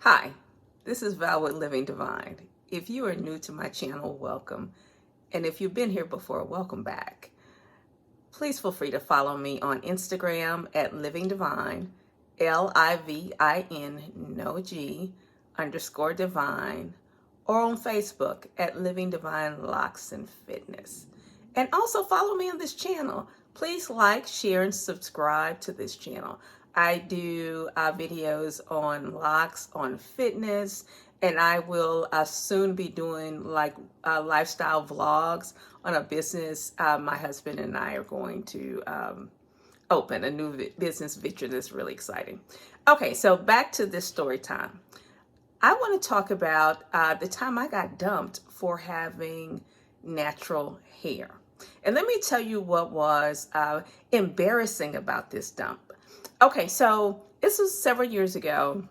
Hi, this is Val with Living Divine. If you are new to my channel, welcome. And if you've been here before, welcome back. Please feel free to follow me on Instagram at Living Divine, Livin, no G, _ divine, or on Facebook at Living Divine Locs and Fitness. And also follow me on this channel. Please like, share, and subscribe to this channel. I do videos on locks, on fitness, and I will soon be doing lifestyle vlogs on a business my husband and I are going to open, a new business venture that's really exciting. Okay, so back to this story time. I want to talk about the time I got dumped for having natural hair. And let me tell you what was embarrassing about this dump. Okay, so this was several years ago.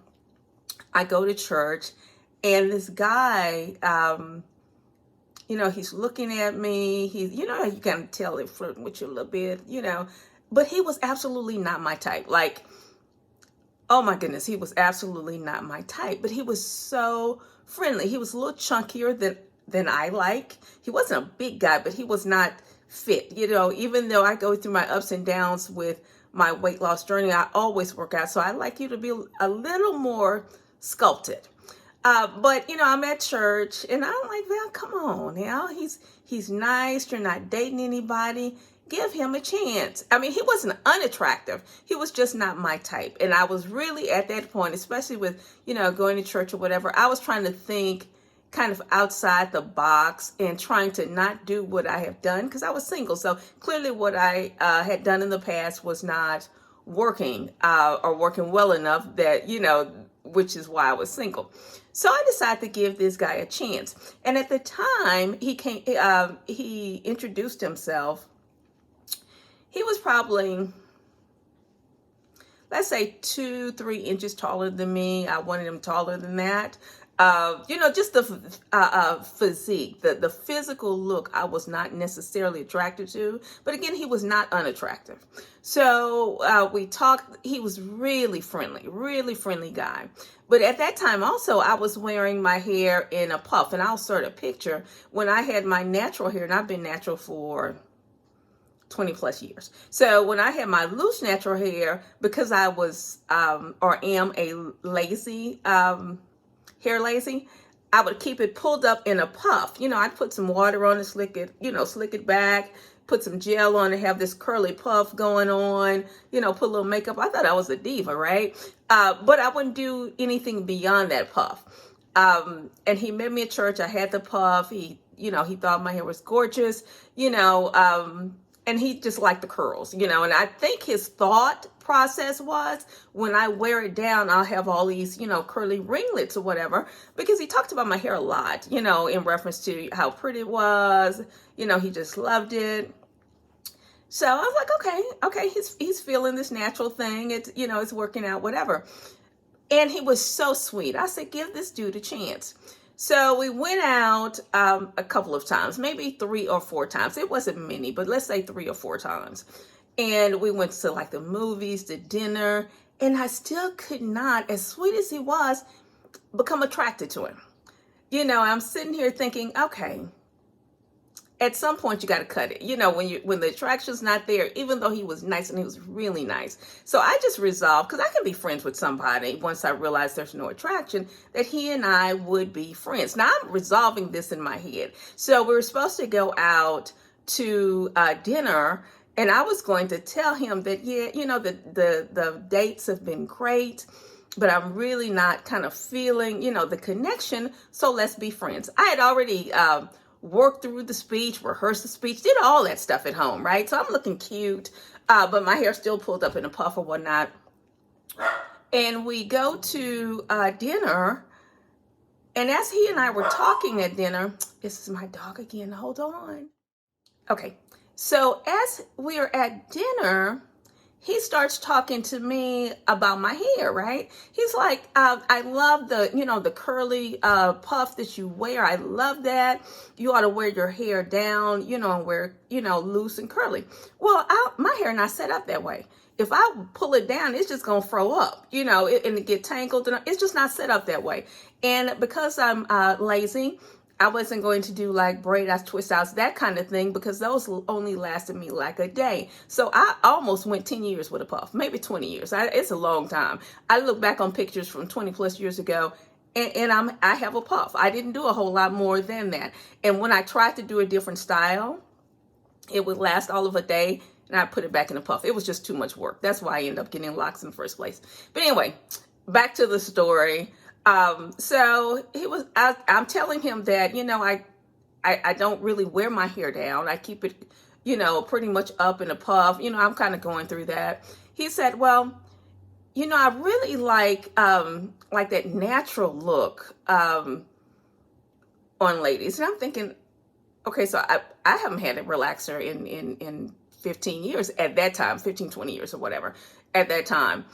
I go to church and this guy, he's looking at me. He's, you can tell they're flirting with you a little bit, but he was absolutely not my type. Like, oh my goodness, he was absolutely not my type, but he was so friendly. He was a little chunkier than I like. He wasn't a big guy, but he was not fit. Even though I go through my ups and downs with my weight loss journey, I always work out. So I like you to be a little more sculpted. But I'm at church and I'm like, Val, come on now. He's nice. You're not dating anybody. Give him a chance. I mean, he wasn't unattractive. He was just not my type. And I was really at that point, especially with, going to church or whatever, I was trying to think kind of outside the box and trying to not do what I have done because I was single. So clearly what I had done in the past was not working or working well enough that, which is why I was single. So I decided to give this guy a chance. And at the time he introduced himself. He was probably, let's say 2-3 inches taller than me. I wanted him taller than that. Just the physique, the physical look I was not necessarily attracted to. But again, he was not unattractive. So we talked. He was really friendly guy. But at that time also, I was wearing my hair in a puff. And I'll insert a picture when I had my natural hair. And I've been natural for 20 plus years. So when I had my loose natural hair, because I was or am a lazy, hair lazy, I would keep it pulled up in a puff. I'd put some water on it, slick it back, put some gel on it, have this curly puff going on, put a little makeup. I thought I was a diva, right? But I wouldn't do anything beyond that puff. And he met me at church. I had the puff. He thought my hair was gorgeous, and he just liked the curls, and I think his thought process was when I wear it down, I'll have all these, curly ringlets or whatever, because he talked about my hair a lot, in reference to how pretty it was, he just loved it. So I was like, okay, he's feeling this natural thing. It's, it's working out, whatever. And he was so sweet. I said, give this dude a chance. So we went out a couple of times, maybe 3 or 4 times. It wasn't many, but let's say 3 or 4 times. And we went to the movies, the dinner, and I still could not, as sweet as he was, become attracted to him. I'm sitting here thinking, okay, at some point you got to cut it. When the attraction's not there, even though he was nice and he was really nice. So I just resolved, because I can be friends with somebody once I realize there's no attraction, that he and I would be friends. Now I'm resolving this in my head. So we were supposed to go out to dinner, and I was going to tell him that, the dates have been great, but I'm really not kind of feeling, the connection. So let's be friends. I had already worked through the speech, rehearsed the speech, did all that stuff at home, right? So I'm looking cute, but my hair still pulled up in a puff or whatnot. And we go to dinner, and as he and I were talking at dinner, this is my dog again, hold on. Okay, so as we are at dinner, he starts talking to me about my hair, right? He's like, I love the curly puff that you wear. I love that. You ought to wear your hair down, and wear, loose and curly. Well, my hair not set up that way. if I pull it down, it's just going to throw up, you know, and it get tangled. And it's just not set up that way. And because I'm lazy, I wasn't going to do like braid outs, twist outs, that kind of thing, because those only lasted me like a day. So I almost went 10 years with a puff, maybe 20 years. It's a long time. I look back on pictures from 20 plus years ago, and I have a puff. I didn't do a whole lot more than that. And when I tried to do a different style, it would last all of a day, and I put it back in a puff. It was just too much work. That's why I ended up getting locks in the first place. But anyway, back to the story. So I'm telling him that, you know, I don't really wear my hair down. I keep it, you know, pretty much up in a puff. You know, I'm kind of going through that. He said, well, you know, I really like that natural look, on ladies. And I'm thinking, okay, so I haven't had a relaxer in 15 years at that time, 15, 20 years or whatever at that time.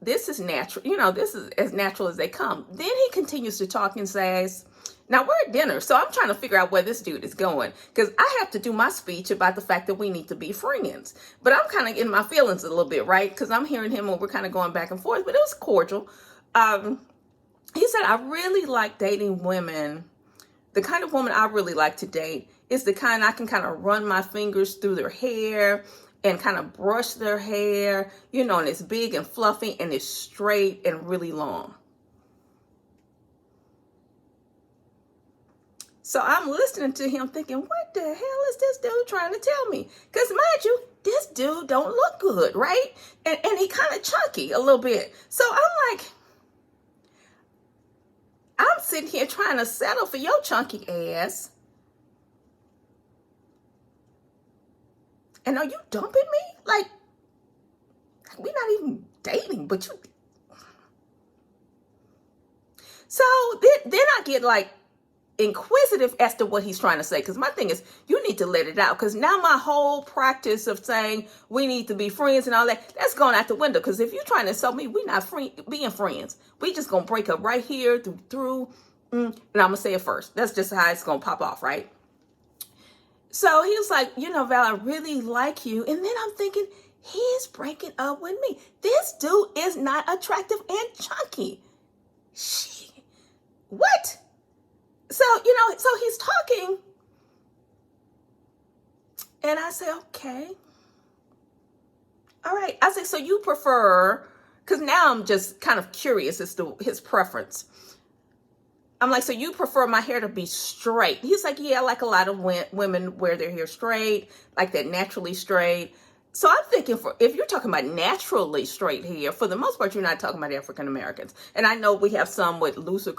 This is natural, you know, this is as natural as they come. Then he continues to talk and says, now we're at dinner, so I'm trying to figure out where this dude is going, because I have to do my speech about the fact that we need to be friends. But I'm kind of in my feelings a little bit, right? Because I'm hearing him and we're kind of going back and forth, but it was cordial. He said, I really like dating women. The kind of woman I really like to date is the kind I can kind of run my fingers through their hair and kind of brush their hair, you know, and it's big and fluffy and it's straight and really long. So I'm listening to him thinking, what the hell is this dude trying to tell me? Because mind you, this dude don't look good, right? And he kind of chunky a little bit. So I'm like, I'm sitting here trying to settle for your chunky ass. And are you dumping me? Like, we're not even dating, but you. So then I get like inquisitive as to what he's trying to say. Because my thing is, you need to let it out. Because now my whole practice of saying we need to be friends and all that, that's going out the window. Because if you're trying to insult me, we're not being friends. We just going to break up right here through. And I'm going to say it first. That's just how it's going to pop off, right? So he was like, you know, Val, I really like you. And then I'm thinking, he's breaking up with me. This dude is not attractive and chunky. What? So, you know, so he's talking. And I say, okay. All right. I say, so you prefer, because now I'm just kind of curious as to his preference. I'm like, so you prefer my hair to be straight? He's like, yeah, like a lot of women wear their hair straight, like that naturally straight. So I'm thinking, if you're talking about naturally straight hair, for the most part, you're not talking about African Americans. And I know we have some with looser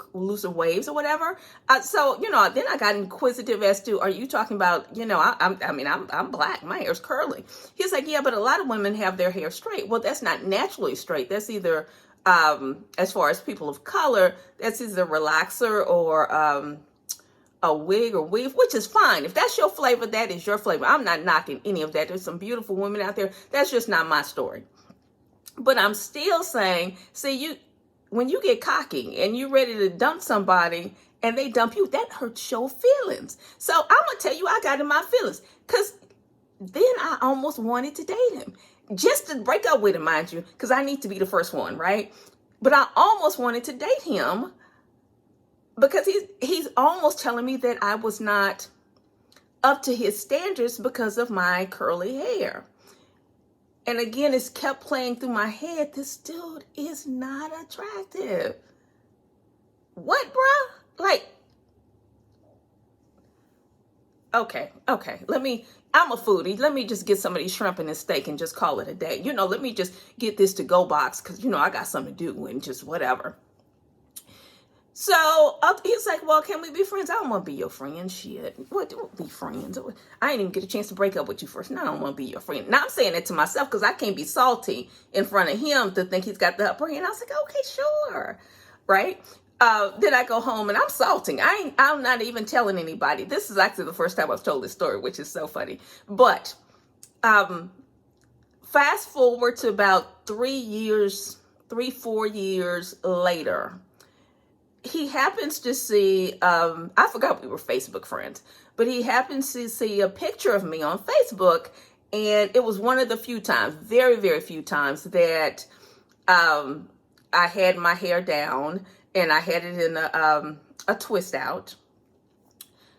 waves or whatever. So, you know, then I got inquisitive as to, are you talking about, you know, I'm black, my hair's curly. He's like, yeah, but a lot of women have their hair straight. Well, that's not naturally straight. That's either, as far as people of color, that's either a relaxer or a wig or weave, which is fine. If that's your flavor, that is your flavor. I'm not knocking any of that. There's some beautiful women out there. That's just not my story. But I'm still saying, see, when you get cocky and you're ready to dump somebody and they dump you, that hurts your feelings. So I'm going to tell you, I got in my feelings, because then I almost wanted to date him. Just to break up with him, mind you, because I need to be the first one, right? But I almost wanted to date him because he's almost telling me that I was not up to his standards because of my curly hair. And again, it's kept playing through my head. This dude is not attractive. What, bruh? Like, okay. I'm a foodie. Let me just get some of these shrimp and this steak and just call it a day. You know, let me just get this to go box because, you know, I got something to do and just whatever. So he's like, well, can we be friends? I don't want to be your friend. Shit. What? Don't be friends. I didn't even get a chance to break up with you first. Now I don't want to be your friend. Now I'm saying it to myself because I can't be salty in front of him to think he's got the upper hand. I was like, okay, sure. Right? Then I go home and I'm salting. I'm not even telling anybody. This is actually the first time I've told this story, which is so funny. But fast forward to about 4 years later, he happens to see, I forgot we were Facebook friends, but he happens to see a picture of me on Facebook. And it was one of the few times, very, very few times that I had my hair down and I had it in a twist out.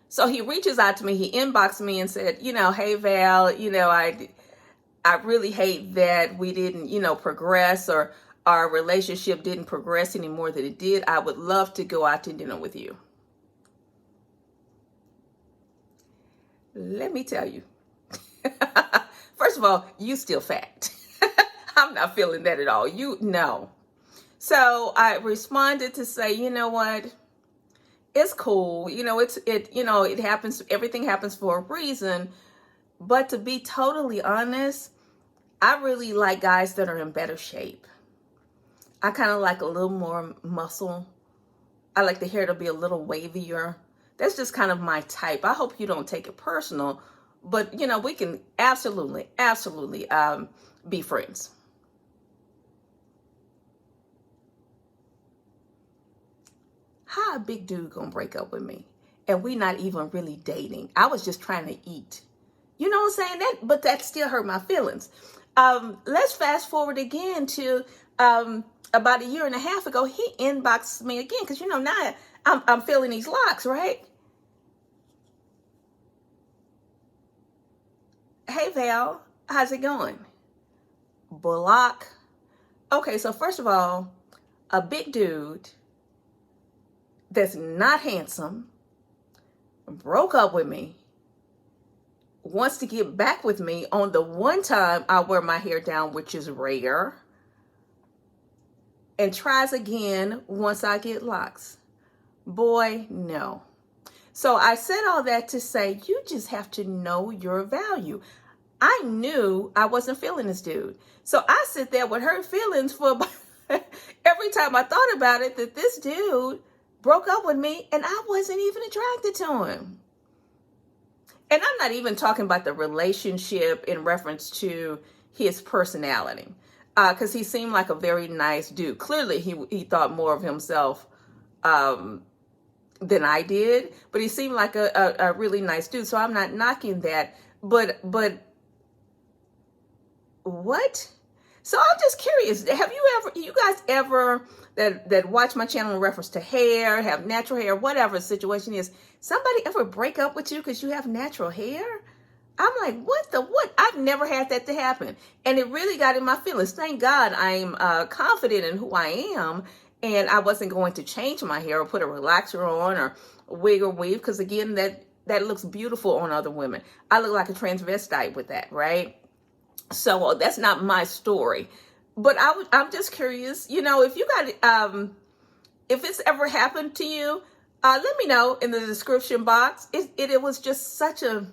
So he reaches out to me, he inboxed me and said, hey Val, I really hate that we didn't, progress, or our relationship didn't progress any more than it did. I would love to go out to dinner with you. Let me tell you. First of all, you still fat. I'm not feeling that at all. No. So I responded to say, you know what? It's cool. It happens. Everything happens for a reason. But to be totally honest, I really like guys that are in better shape. I kind of like a little more muscle. I like the hair to be a little wavier. That's just kind of my type. I hope you don't take it personal, but we can absolutely be friends. How a big dude gonna break up with me and we not even really dating? I was just trying to eat. You know what I'm saying? But that still hurt my feelings. Let's fast forward again to about a year and a half ago. He inboxed me again because now I'm feeling these locks, right? Hey Val, how's it going? Block. Okay, so first of all, a big dude that's not handsome broke up with me, wants to get back with me on the one time I wear my hair down, which is rare, and tries again once I get locks. Boy, no. So I said all that to say, you just have to know your value. I knew I wasn't feeling this dude. So I sit there with hurt feelings for about every time I thought about it, that this dude broke up with me and I wasn't even attracted to him. And I'm not even talking about the relationship in reference to his personality, because he seemed like a very nice dude. Clearly, he thought more of himself than I did, but he seemed like a really nice dude. So I'm not knocking that, but what? So I'm just curious. Have you guys ever that watch my channel in reference to hair, have natural hair, whatever the situation is, somebody ever break up with you because you have natural hair? I'm like, what? I've never had that to happen. And it really got in my feelings. Thank God I'm confident in who I am. And I wasn't going to change my hair or put a relaxer on or wig or weave. Because again, that looks beautiful on other women. I look like a transvestite with that, right? So that's not my story. But I'm just curious, if you got, if it's ever happened to you, let me know in the description box. It was just such a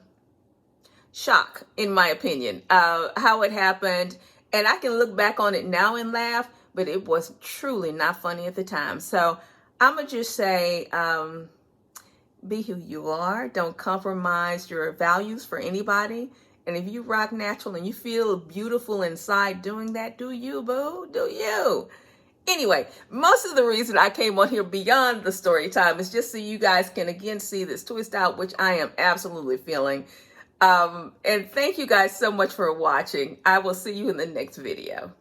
shock, in my opinion, how it happened. And I can look back on it now and laugh, but it was truly not funny at the time. So I'm going to just say, be who you are. Don't compromise your values for anybody. And if you rock natural and you feel beautiful inside doing that, do you, boo? Do you? Anyway, most of the reason I came on here beyond the story time is just so you guys can again see this twist out, which I am absolutely feeling. And thank you guys so much for watching. I will see you in the next video.